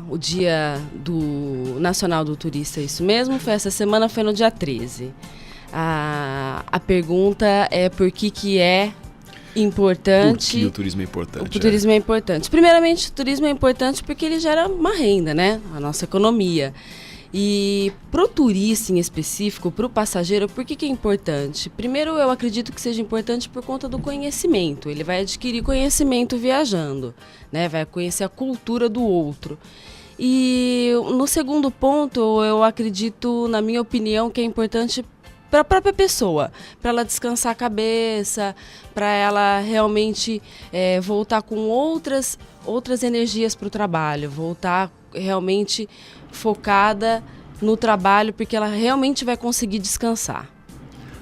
O Dia Nacional do Turista, isso mesmo, foi essa semana, foi no dia 13. A pergunta é por que é importante... Por que o turismo é importante? O turismo é importante. Primeiramente, o turismo é importante porque ele gera uma renda, né? A nossa economia. E para o turista em específico, para o passageiro, por que é importante? Primeiro, eu acredito que seja importante por conta do conhecimento. Ele vai adquirir conhecimento viajando, né? Vai conhecer a cultura do outro. E no segundo ponto, eu acredito, na minha opinião, que é importante para a própria pessoa, para ela descansar a cabeça, para ela realmente voltar com outras energias para o trabalho, voltar realmente focada no trabalho, porque ela realmente vai conseguir descansar.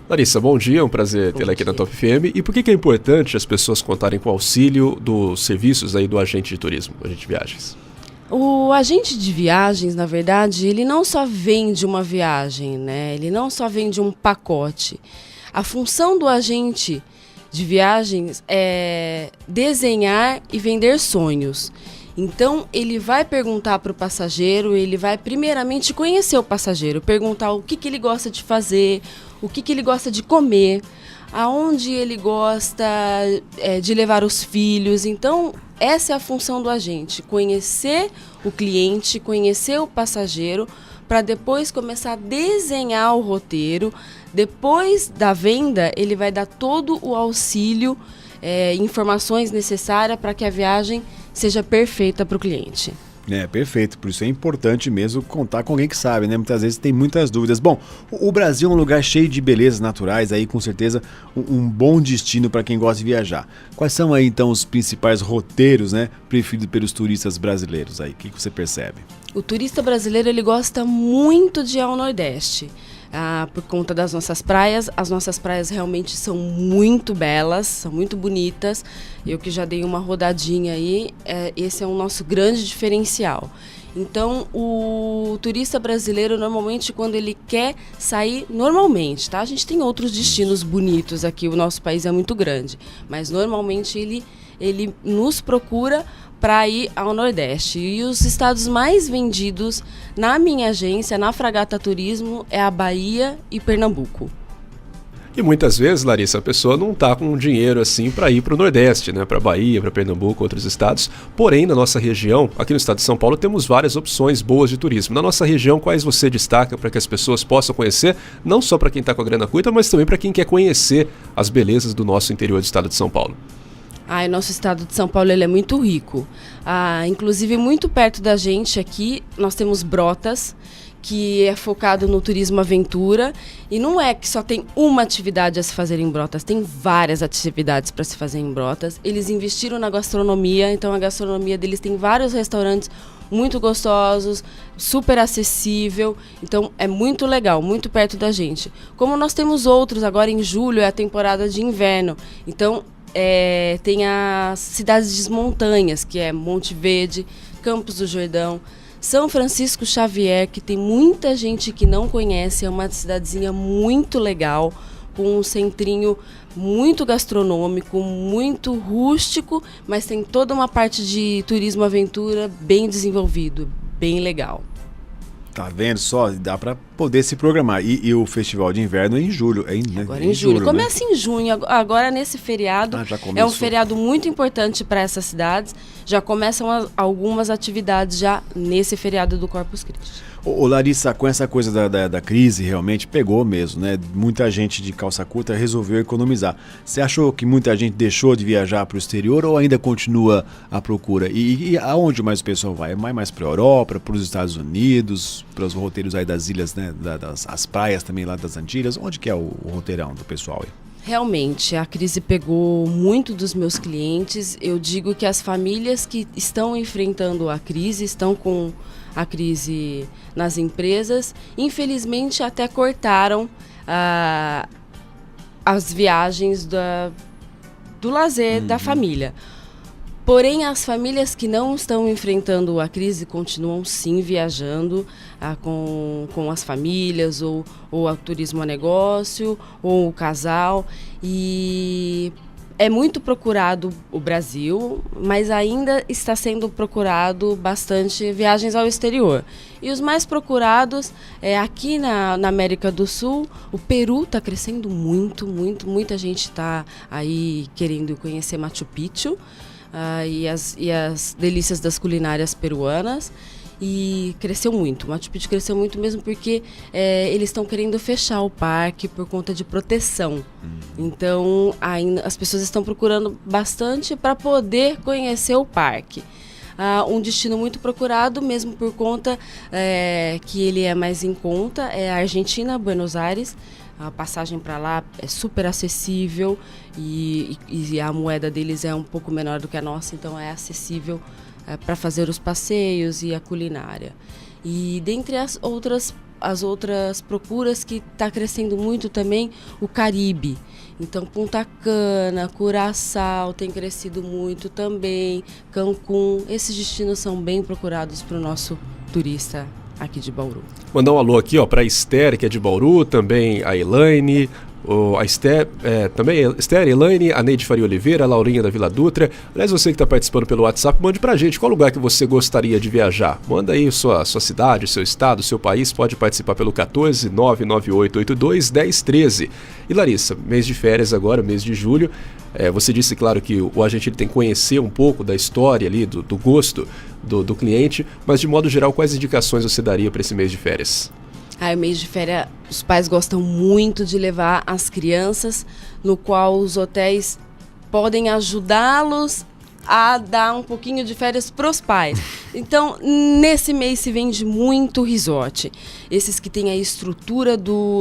Larissa, bom dia, é um prazer tê-la aqui na Top FM. E por que é importante as pessoas contarem com o auxílio dos serviços aí do agente de turismo, do agente de viagens? O agente de viagens, na verdade, ele não só vende uma viagem, né? Ele não só vende um pacote. A função do agente de viagens é desenhar e vender sonhos. Então, ele vai perguntar para o passageiro, ele vai primeiramente conhecer o passageiro, perguntar o que ele gosta de fazer, o que ele gosta de comer, aonde ele gosta de levar os filhos. Então, essa é a função do agente, conhecer o cliente, conhecer o passageiro, para depois começar a desenhar o roteiro. Depois da venda, ele vai dar todo o auxílio, informações necessárias para que a viagem seja perfeita para o cliente. Perfeito, por isso é importante mesmo contar com alguém que sabe, né? Muitas vezes tem muitas dúvidas. Bom, o Brasil é um lugar cheio de belezas naturais, aí com certeza um bom destino para quem gosta de viajar. Quais são aí então os principais roteiros, né, preferidos pelos turistas brasileiros aí? O que você percebe? O turista brasileiro, ele gosta muito de ir ao Nordeste. Por conta das nossas praias. As nossas praias realmente são muito belas, são muito bonitas. Eu que já dei uma rodadinha aí, esse é o nosso grande diferencial. Então, o turista brasileiro, normalmente, quando ele quer sair, normalmente, tá? A gente tem outros destinos bonitos aqui, o nosso país é muito grande, mas normalmente ele nos procura para ir ao Nordeste. E os estados mais vendidos na minha agência, na Fragata Turismo, é a Bahia e Pernambuco. E muitas vezes, Larissa, a pessoa não está com dinheiro assim para ir para o Nordeste, né? Para Bahia, para Pernambuco, outros estados. Porém, na nossa região, aqui no estado de São Paulo, temos várias opções boas de turismo. Na nossa região, quais você destaca para que as pessoas possam conhecer, não só para quem está com a grana curta, mas também para quem quer conhecer as belezas do nosso interior do estado de São Paulo? O nosso estado de São Paulo ele é muito rico. Inclusive, muito perto da gente aqui, nós temos Brotas, que é focado no turismo aventura. E não é que só tem uma atividade a se fazer em Brotas, tem várias atividades para se fazer em Brotas. Eles investiram na gastronomia, então a gastronomia deles tem vários restaurantes muito gostosos, super acessível. Então é muito legal, muito perto da gente. Como nós temos outros, agora em julho é a temporada de inverno. Então tem as cidades de montanhas, que é Monte Verde, Campos do Jordão, São Francisco Xavier, que tem muita gente que não conhece, é uma cidadezinha muito legal, com um centrinho muito gastronômico, muito rústico, mas tem toda uma parte de turismo aventura bem desenvolvido, bem legal. Tá vendo só? Dá para poder se programar. E o festival de inverno é em julho. Agora em julho. Começa em junho. Agora nesse feriado. Já começou. É um feriado muito importante para essas cidades. Já começam algumas atividades já nesse feriado do Corpus Christi. Ô Larissa, com essa coisa da crise, realmente pegou mesmo, né? Muita gente de calça curta resolveu economizar. Você achou que muita gente deixou de viajar para o exterior ou ainda continua à procura? E aonde mais o pessoal vai? Mais para a Europa, para os Estados Unidos, para os roteiros aí das ilhas, né? As praias também lá das Antilhas? Onde que é o roteirão do pessoal aí? Realmente, a crise pegou muito dos meus clientes. Eu digo que as famílias que estão enfrentando a crise, estão com a crise nas empresas, infelizmente até cortaram as viagens do lazer da família. Porém, as famílias que não estão enfrentando a crise continuam sim viajando com as famílias, ou a turismo a negócio, ou o casal. E é muito procurado o Brasil, mas ainda está sendo procurado bastante viagens ao exterior. E os mais procurados é aqui na América do Sul. O Peru está crescendo muito, muita gente está aí querendo conhecer Machu Picchu e as delícias das culinárias peruanas. E cresceu muito, Machu Picchu cresceu muito mesmo porque eles estão querendo fechar o parque por conta de proteção. Então ainda, as pessoas estão procurando bastante para poder conhecer o parque. Um destino muito procurado mesmo por conta que ele é mais em conta é a Argentina, Buenos Aires. A passagem para lá é super acessível e a moeda deles é um pouco menor do que a nossa, então é acessível para fazer os passeios e a culinária. E dentre as outras procuras que está crescendo muito também, o Caribe. Então Punta Cana, Curaçao tem crescido muito também, Cancún. Esses destinos são bem procurados para o nosso turista aqui de Bauru. Mandar um alô aqui para a Esther, que é de Bauru, também a Elaine, a Esther, também a Esther, Elaine, a Neide Faria Oliveira, a Laurinha da Vila Dutra. Aliás, você que está participando pelo WhatsApp, mande pra gente qual lugar que você gostaria de viajar. Manda aí sua cidade, seu estado, seu país, pode participar pelo 14 99882 1013. E Larissa, mês de férias agora, mês de julho, você disse, claro, que o agente ele tem que conhecer um pouco da história ali, do gosto do cliente, mas de modo geral, quais indicações você daria para esse mês de férias? O mês de férias, os pais gostam muito de levar as crianças, no qual os hotéis podem ajudá-los a dar um pouquinho de férias para os pais. Então, nesse mês se vende muito resort. Esses que têm a estrutura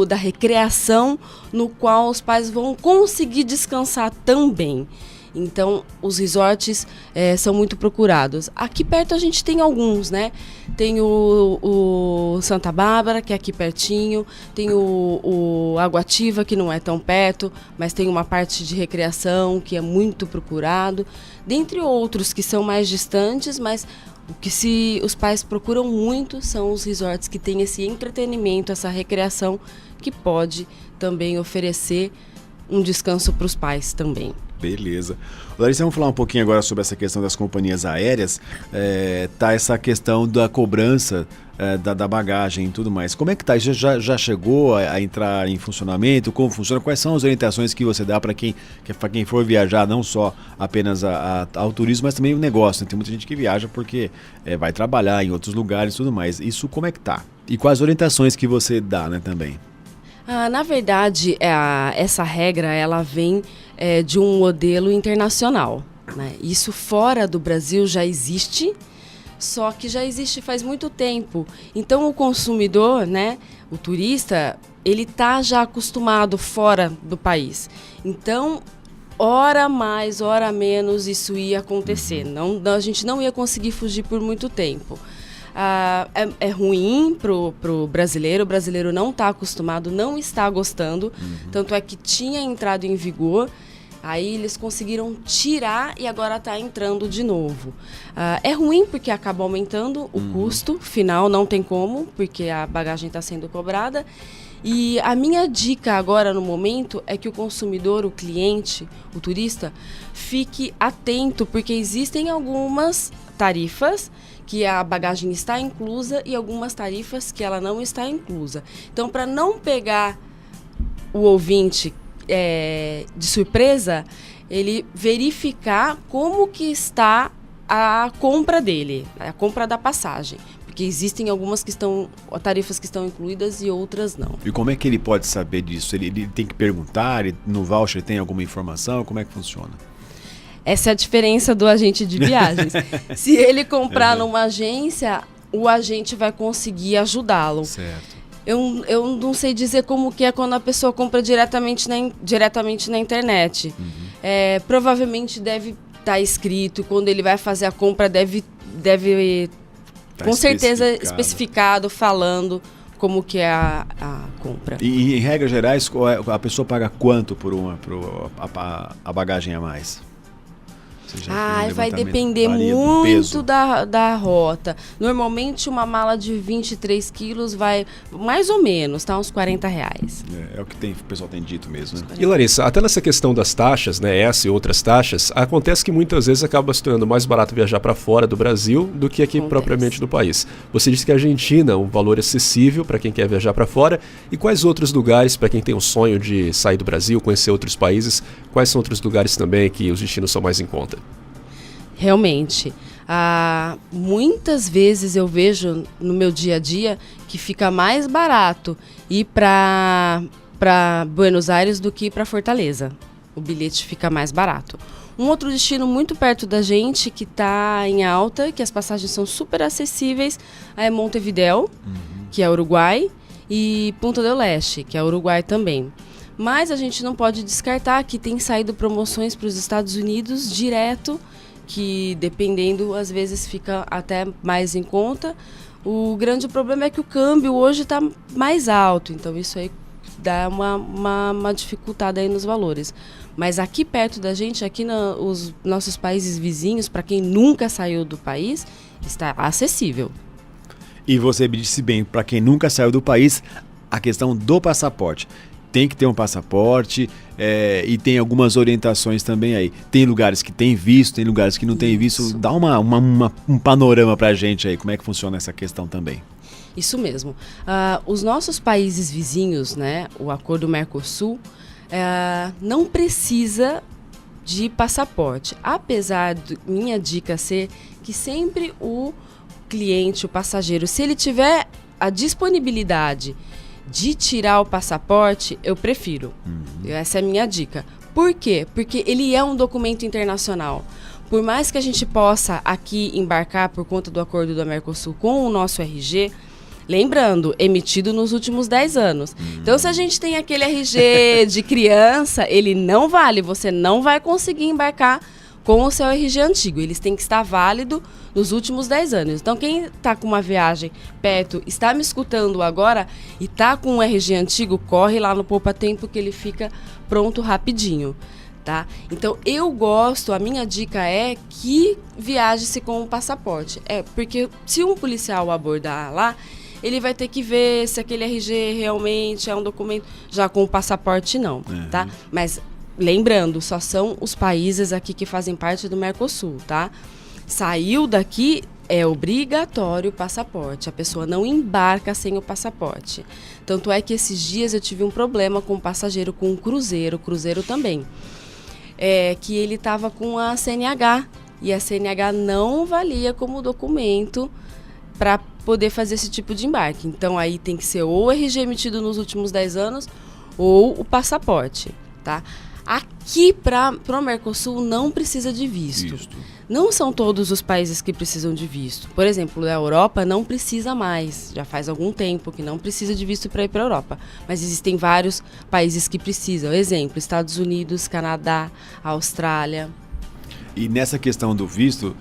da recreação, no qual os pais vão conseguir descansar também. Então, os resorts são muito procurados. Aqui perto a gente tem alguns, né? Tem o Santa Bárbara, que é aqui pertinho. Tem o Água-Ativa, que não é tão perto, mas tem uma parte de recreação que é muito procurado. Dentre outros que são mais distantes, mas o que os pais procuram muito são os resorts que têm esse entretenimento, essa recreação, que pode também oferecer um descanso para os pais também. Beleza. Larissa, vamos falar um pouquinho agora sobre essa questão das companhias aéreas. Tá essa questão da cobrança da bagagem e tudo mais. Como é que tá? Já chegou a entrar em funcionamento? Como funciona? Quais são as orientações que você dá para quem for viajar, não só apenas ao turismo, mas também o negócio, né? Tem muita gente que viaja porque vai trabalhar em outros lugares e tudo mais. Isso como é que tá? E quais orientações que você dá, né, também? Na verdade, essa regra ela vem de um modelo internacional, né? Isso fora do Brasil já existe, só que já existe faz muito tempo. Então o consumidor, né, o turista, ele está já acostumado fora do país. Então, hora mais, hora menos, isso ia acontecer. A gente não ia conseguir fugir por muito tempo. É ruim pro brasileiro. O brasileiro não está acostumado, não está gostando. Tanto é que tinha entrado em vigor, aí eles conseguiram tirar e agora está entrando de novo. É ruim porque acaba aumentando o custo final, não tem como, porque a bagagem está sendo cobrada. E a minha dica agora no momento é que o consumidor, o cliente, o turista, fique atento, porque existem algumas tarifas que a bagagem está inclusa e algumas tarifas que ela não está inclusa. Então, para não pegar o ouvinte de surpresa, ele verificar como que está a compra dele, a compra da passagem. Porque existem algumas tarifas que estão incluídas e outras não. E como é que ele pode saber disso? Ele tem que perguntar, no voucher tem alguma informação? Como é que funciona? Essa é a diferença do agente de viagens. Se ele comprar numa agência, o agente vai conseguir ajudá-lo. Certo. Eu não sei dizer como que é quando a pessoa compra diretamente na internet. Provavelmente deve estar escrito, quando ele vai fazer a compra deve com certeza especificado, falando como que é a compra. E em regras gerais, a pessoa paga quanto por a bagagem a mais? Você já fez um Vai levantamento? Depender Varia do muito peso. da rota. Normalmente uma mala de 23 quilos vai mais ou menos, tá? Uns R$40. É o que o pessoal tem dito mesmo, né? E Larissa, até nessa questão das taxas, né, essa e outras taxas, acontece que muitas vezes acaba se tornando mais barato viajar para fora do Brasil do que aqui propriamente do país. Você disse que a Argentina é um valor acessível para quem quer viajar para fora. E quais outros lugares, para quem tem o sonho de sair do Brasil, conhecer outros países, quais são outros lugares também que os destinos são mais em conta? Realmente. Muitas vezes eu vejo no meu dia a dia que fica mais barato ir para Buenos Aires do que ir para Fortaleza. O bilhete fica mais barato. Um outro destino muito perto da gente, que está em alta, que as passagens são super acessíveis, é Montevidéu, que é Uruguai, e Punta del Este, que é Uruguai também. Mas a gente não pode descartar que tem saído promoções para os Estados Unidos direto, que dependendo, às vezes fica até mais em conta. O grande problema é que o câmbio hoje está mais alto, então isso aí dá uma dificuldade aí nos valores. Mas aqui perto da gente, aqui nos nossos países vizinhos, para quem nunca saiu do país, está acessível. E você disse bem, para quem nunca saiu do país, a questão do passaporte. Tem que ter um passaporte e tem algumas orientações também aí. Tem lugares que tem visto, tem lugares que não tem visto. Dá um panorama para a gente aí, como é que funciona essa questão também. Isso mesmo. Os nossos países vizinhos, né, o Acordo Mercosul, não precisa de passaporte. Apesar de minha dica ser que sempre o cliente, o passageiro, se ele tiver a disponibilidade de tirar o passaporte, eu prefiro. Essa é a minha dica. Por quê? Porque ele é um documento internacional. Por mais que a gente possa aqui embarcar por conta do acordo do Mercosul com o nosso RG, lembrando, emitido nos últimos 10 anos. Então, se a gente tem aquele RG de criança, ele não vale. Você não vai conseguir embarcar com o seu RG antigo. Eles têm que estar válido nos últimos 10 anos. Então, quem está com uma viagem perto, está me escutando agora e está com um RG antigo, corre lá no Poupa Tempo que ele fica pronto rapidinho, tá? Então, a minha dica é que viaje-se com o passaporte. Porque se um policial abordar lá, ele vai ter que ver se aquele RG realmente é um documento, já com o passaporte não, tá? Mas lembrando, só são os países aqui que fazem parte do Mercosul, tá? Saiu daqui, é obrigatório o passaporte. A pessoa não embarca sem o passaporte. Tanto é que esses dias eu tive um problema com um passageiro com um cruzeiro também. Que ele estava com a CNH. E a CNH não valia como documento para poder fazer esse tipo de embarque. Então aí tem que ser ou o RG emitido nos últimos 10 anos ou o passaporte, tá? Aqui para o Mercosul não precisa de visto. Não são todos os países que precisam de visto. Por exemplo, a Europa não precisa mais. Já faz algum tempo que não precisa de visto para ir para a Europa. Mas existem vários países que precisam. Exemplo, Estados Unidos, Canadá, Austrália. E nessa questão do visto,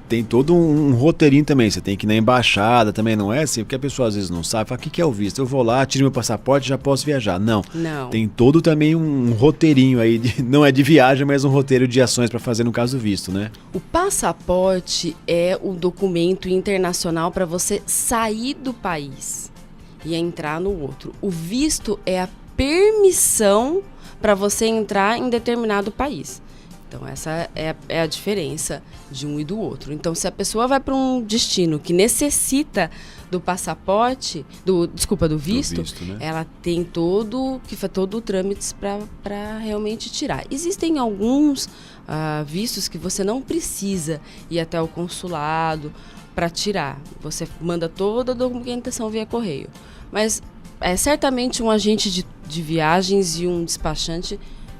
tem todo um roteirinho também. Você tem que ir na embaixada também, não é assim? Porque a pessoa às vezes não sabe. Fala, o que é o visto? Eu vou lá, tiro meu passaporte e já posso viajar. Não. Tem todo também um roteirinho aí. Não é de viagem, mas um roteiro de ações para fazer no caso do visto, né? O passaporte é o documento internacional para você sair do país e entrar no outro. O visto é a permissão para você entrar em determinado país. Então, essa é a diferença de um e do outro. Então, se a pessoa vai para um destino que necessita do passaporte, do visto, né? Ela tem todo o trâmite para realmente tirar. Existem alguns vistos que você não precisa ir até o consulado para tirar. Você manda toda a documentação via correio. Mas, certamente, um agente de viagens e um despachante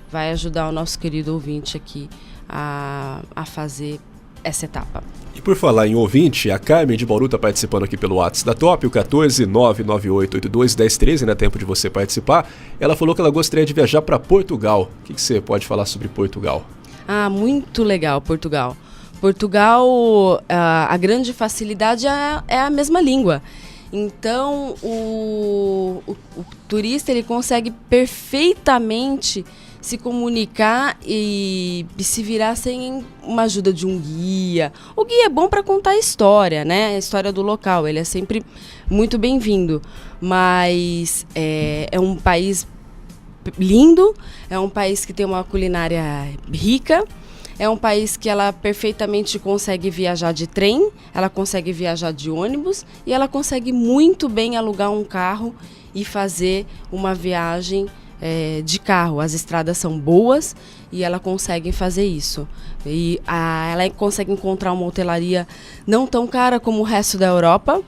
vai ajudar o nosso querido ouvinte aqui a fazer essa etapa. E por falar em ouvinte, a Carmen de Bauru está participando aqui pelo WhatsApp da Top, o 14998821013, né? Tempo de você participar. Ela falou que ela gostaria de viajar para Portugal. O que você pode falar sobre Portugal? Muito legal, Portugal. Portugal, a grande facilidade é a mesma língua. Então, o turista ele consegue perfeitamente se comunicar e se virar sem uma ajuda de um guia. O guia é bom para contar a história, né? A história do local, ele é sempre muito bem-vindo. Mas é um país lindo, é um país que tem uma culinária rica, é um país que ela perfeitamente consegue viajar de trem, ela consegue viajar de ônibus e ela consegue muito bem alugar um carro e fazer uma viagem de carro. As estradas são boas e ela consegue fazer isso. E ela consegue encontrar uma hotelaria não tão cara como o resto da Europa.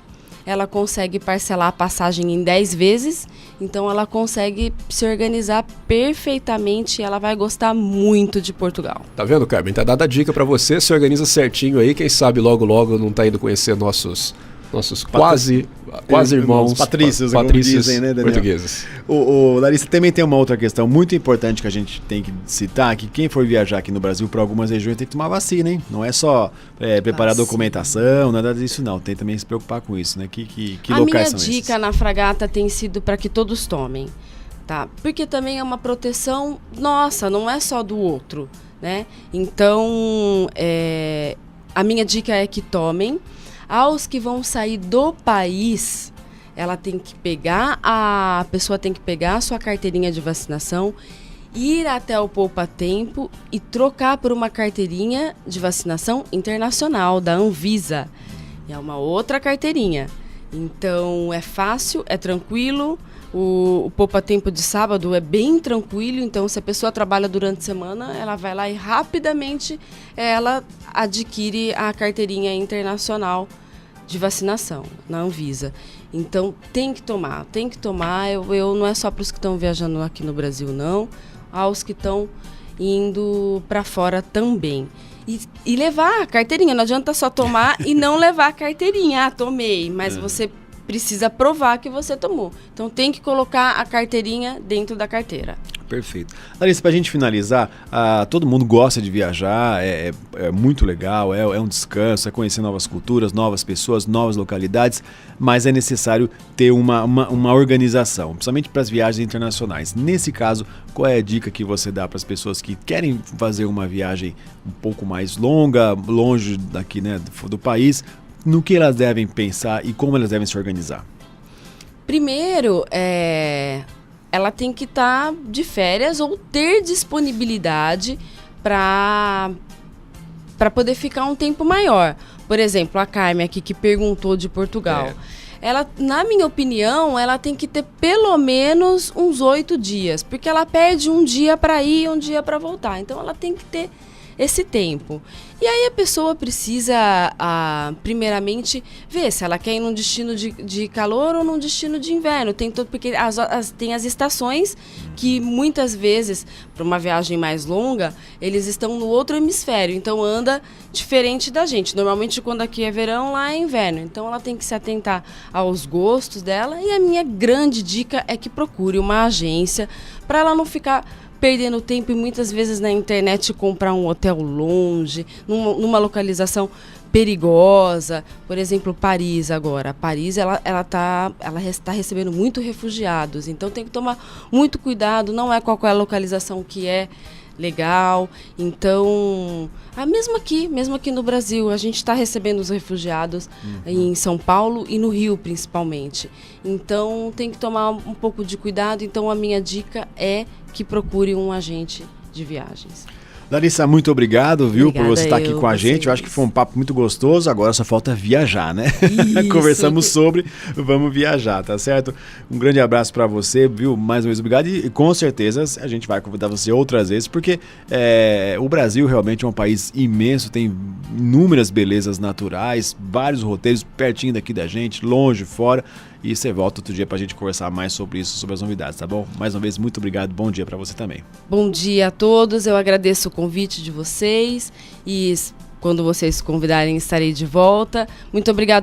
Ela consegue parcelar a passagem em 10 vezes, então ela consegue se organizar perfeitamente e ela vai gostar muito de Portugal. Tá vendo, Carmen? Tá dada a dica pra você, se organiza certinho aí, quem sabe logo não tá indo conhecer nossos quase irmãos patrícios dizem, né, Daniel? Portugueses. Larissa, também tem uma outra questão muito importante que a gente tem que citar, que quem for viajar aqui no Brasil para algumas regiões tem que tomar vacina, hein? Não é só preparar documentação, nada disso não, tem também que se preocupar com isso, né? Que locais são esses? A minha dica na Fragata tem sido para que todos tomem, tá? Porque também é uma proteção nossa, não é só do outro, né? Então, a minha dica é que tomem. Aos que vão sair do país, a pessoa tem que pegar a sua carteirinha de vacinação, ir até o Poupa Tempo e trocar por uma carteirinha de vacinação internacional da Anvisa. É uma outra carteirinha. Então é fácil, é tranquilo. O Poupa Tempo de sábado é bem tranquilo, então se a pessoa trabalha durante a semana, ela vai lá e rapidamente ela adquire a carteirinha internacional de vacinação na Anvisa. Então tem que tomar. Eu não é só para os que estão viajando aqui no Brasil, não. Aos que estão indo para fora também. E levar a carteirinha, não adianta só tomar e não levar a carteirinha. Ah, tomei, mas você precisa provar que você tomou. Então tem que colocar a carteirinha dentro da carteira. Perfeito. Larissa, para a gente finalizar, todo mundo gosta de viajar, é muito legal, é um descanso, é conhecer novas culturas, novas pessoas, novas localidades, mas é necessário ter uma organização, principalmente para as viagens internacionais. Nesse caso, qual é a dica que você dá para as pessoas que querem fazer uma viagem um pouco mais longa, longe daqui, né, do país, no que elas devem pensar e como elas devem se organizar? Primeiro, ela tem que estar de férias ou ter disponibilidade para poder ficar um tempo maior. Por exemplo, a Carmen aqui que perguntou de Portugal. Ela, na minha opinião, ela tem que ter pelo menos uns 8 dias, porque ela perde um dia para ir e um dia para voltar. Então, ela tem que ter esse tempo. E aí a pessoa precisa, primeiramente, ver se ela quer ir num destino de calor ou num destino de inverno. Porque tem as estações que muitas vezes, para uma viagem mais longa, eles estão no outro hemisfério. Então anda diferente da gente. Normalmente quando aqui é verão, lá é inverno. Então ela tem que se atentar aos gostos dela. E a minha grande dica é que procure uma agência para ela não ficar perdendo tempo e muitas vezes na internet comprar um hotel longe, numa localização perigosa. Por exemplo, Paris agora. Paris, ela está recebendo muito refugiados, então tem que tomar muito cuidado, não é qualquer localização que é legal. Então, mesmo aqui no Brasil, a gente está recebendo os refugiados em São Paulo e no Rio, principalmente. Então, tem que tomar um pouco de cuidado. Então, a minha dica é que procure um agente de viagens. Larissa, muito obrigado, viu, por você estar aqui com a gente. Vocês. Eu acho que foi um papo muito gostoso. Agora só falta viajar, né? Isso. Conversamos sobre, vamos viajar, tá certo? Um grande abraço para você, viu? Mais uma vez, obrigado. E com certeza a gente vai convidar você outras vezes, porque o Brasil realmente é um país imenso, tem inúmeras belezas naturais, vários roteiros pertinho daqui da gente, longe, fora. E você volta outro dia pra gente conversar mais sobre isso, sobre as novidades, tá bom? Mais uma vez, muito obrigado, bom dia pra você também. Bom dia a todos, eu agradeço o convite de vocês e quando vocês convidarem estarei de volta. Muito obrigado.